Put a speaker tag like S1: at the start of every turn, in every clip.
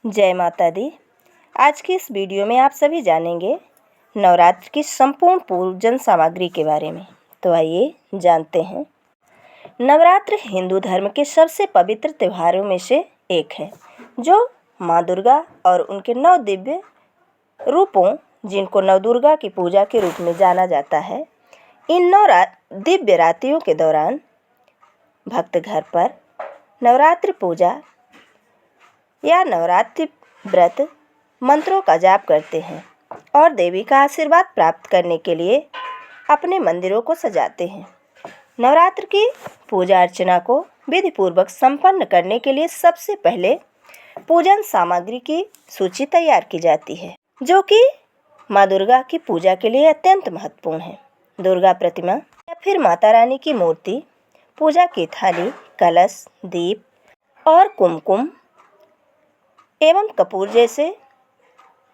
S1: जय माता दी। आज की इस वीडियो में आप सभी जानेंगे नवरात्र की संपूर्ण पूजन सामग्री के बारे में। तो आइए जानते हैं। नवरात्र हिंदू धर्म के सबसे पवित्र त्योहारों में से एक है, जो माँ दुर्गा और उनके 9 दिव्य रूपों, जिनको नवदुर्गा की पूजा के रूप में जाना जाता है, इन 9 दिव्य रात्रियों के दौरान भक्त घर पर नवरात्रि पूजा या नवरात्रि व्रत मंत्रों का जाप करते हैं और देवी का आशीर्वाद प्राप्त करने के लिए अपने मंदिरों को सजाते हैं। नवरात्र की पूजा अर्चना को विधिपूर्वक संपन्न करने के लिए सबसे पहले पूजन सामग्री की सूची तैयार की जाती है, जो कि माँ दुर्गा की पूजा के लिए अत्यंत महत्वपूर्ण है। दुर्गा प्रतिमा या फिर माता रानी की मूर्ति, पूजा की थाली, कलश, दीप और कुमकुम एवं कपूर जैसे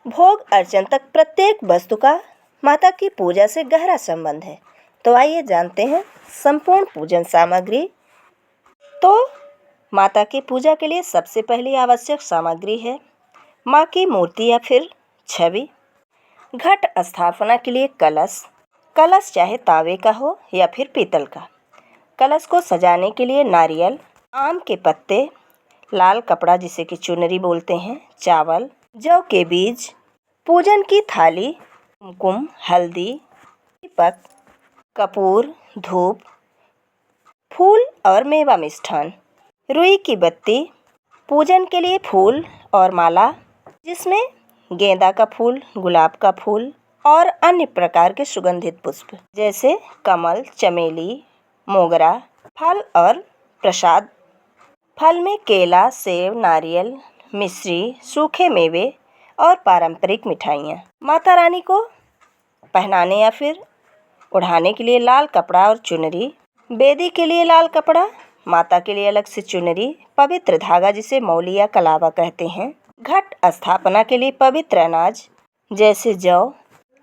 S1: भोग अर्चन तक प्रत्येक वस्तु का माता की पूजा से गहरा संबंध है। तो आइए जानते हैं संपूर्ण पूजन सामग्री। तो माता की पूजा के लिए सबसे पहली आवश्यक सामग्री है माँ की मूर्ति या फिर छवि। घट स्थापना के लिए कलश चाहे तांबे का हो या फिर पीतल का। कलश को सजाने के लिए नारियल, आम के पत्ते, लाल कपड़ा जिसे कि चुनरी बोलते हैं, चावल, जौ के बीज, पूजन की थाली, कुमकुम, हल्दी, दीपक, कपूर, धूप, फूल और मेवा मिष्ठान, रुई की बत्ती, पूजन के लिए फूल और माला, जिसमें गेंदा का फूल, गुलाब का फूल और अन्य प्रकार के सुगंधित पुष्प जैसे कमल, चमेली, मोगरा, फल और प्रसाद। फल में केला, सेब, नारियल, मिश्री, सूखे मेवे और पारंपरिक मिठाइयाँ। माता रानी को पहनाने या फिर ओढ़ाने के लिए लाल कपड़ा और चुनरी। बेदी के लिए लाल कपड़ा, माता के लिए अलग से चुनरी, पवित्र धागा जिसे मौली या कलावा कहते हैं। घट स्थापना के लिए पवित्र अनाज जैसे जौ।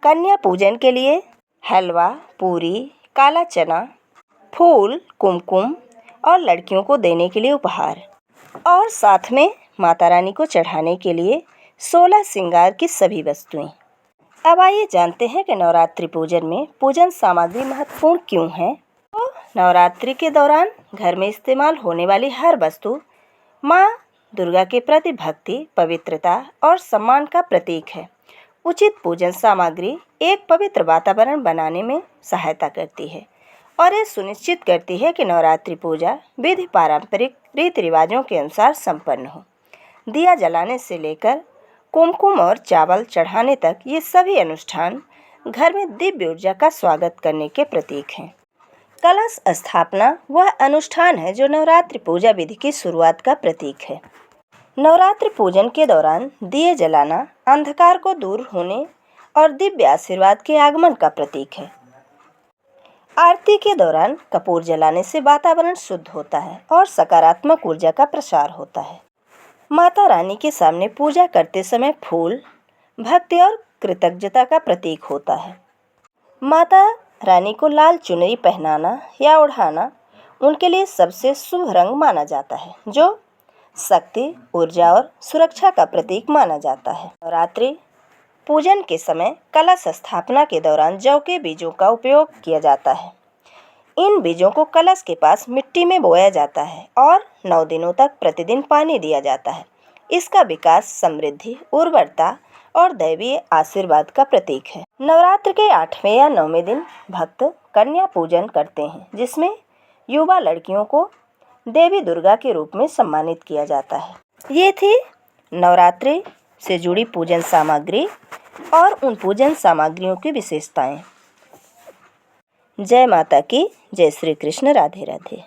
S1: कन्या पूजन के लिए हलवा, पूरी, काला चना, फूल, कुमकुम और लड़कियों को देने के लिए उपहार। और साथ में माता रानी को चढ़ाने के लिए 16 श्रृंगार की सभी वस्तुएं। अब आइए जानते हैं कि नवरात्रि पूजन में पूजन सामग्री महत्वपूर्ण क्यों है। तो नवरात्रि के दौरान घर में इस्तेमाल होने वाली हर वस्तु माँ दुर्गा के प्रति भक्ति, पवित्रता और सम्मान का प्रतीक है। उचित पूजन सामग्री एक पवित्र वातावरण बनाने में सहायता करती है और ये सुनिश्चित करती है कि नवरात्रि पूजा विधि पारंपरिक रीति रिवाजों के अनुसार संपन्न हो। दिया जलाने से लेकर कुमकुम और चावल चढ़ाने तक ये सभी अनुष्ठान घर में दिव्य ऊर्जा का स्वागत करने के प्रतीक हैं। कलश स्थापना वह अनुष्ठान है जो नवरात्रि पूजा विधि की शुरुआत का प्रतीक है। नवरात्रि पूजन के दौरान दिए जलाना अंधकार को दूर होने और दिव्य आशीर्वाद के आगमन का प्रतीक है। आरती के दौरान कपूर जलाने से वातावरण शुद्ध होता है और सकारात्मक ऊर्जा का प्रसार होता है। माता रानी के सामने पूजा करते समय फूल भक्ति और कृतज्ञता का प्रतीक होता है। माता रानी को लाल चुनरी पहनाना या ओढ़ाना उनके लिए सबसे शुभ रंग माना जाता है, जो शक्ति, ऊर्जा और सुरक्षा का प्रतीक माना जाता है। नवरात्रि पूजन के समय कलश स्थापना के दौरान जौ के बीजों का उपयोग किया जाता है। इन बीजों को कलश के पास मिट्टी में बोया जाता है और 9 दिनों तक प्रतिदिन पानी दिया जाता है। इसका विकास समृद्धि, उर्वरता और दैवीय आशीर्वाद का प्रतीक है। नवरात्र के 8वें या 9वें दिन भक्त कन्या पूजन करते हैं, जिसमें युवा लड़कियों को देवी दुर्गा के रूप में सम्मानित किया जाता है। ये थी नवरात्रि से जुड़ी पूजन सामग्री और उन पूजन सामग्रियों की विशेषताएं। जय माता की, जय श्री कृष्ण, राधे राधे।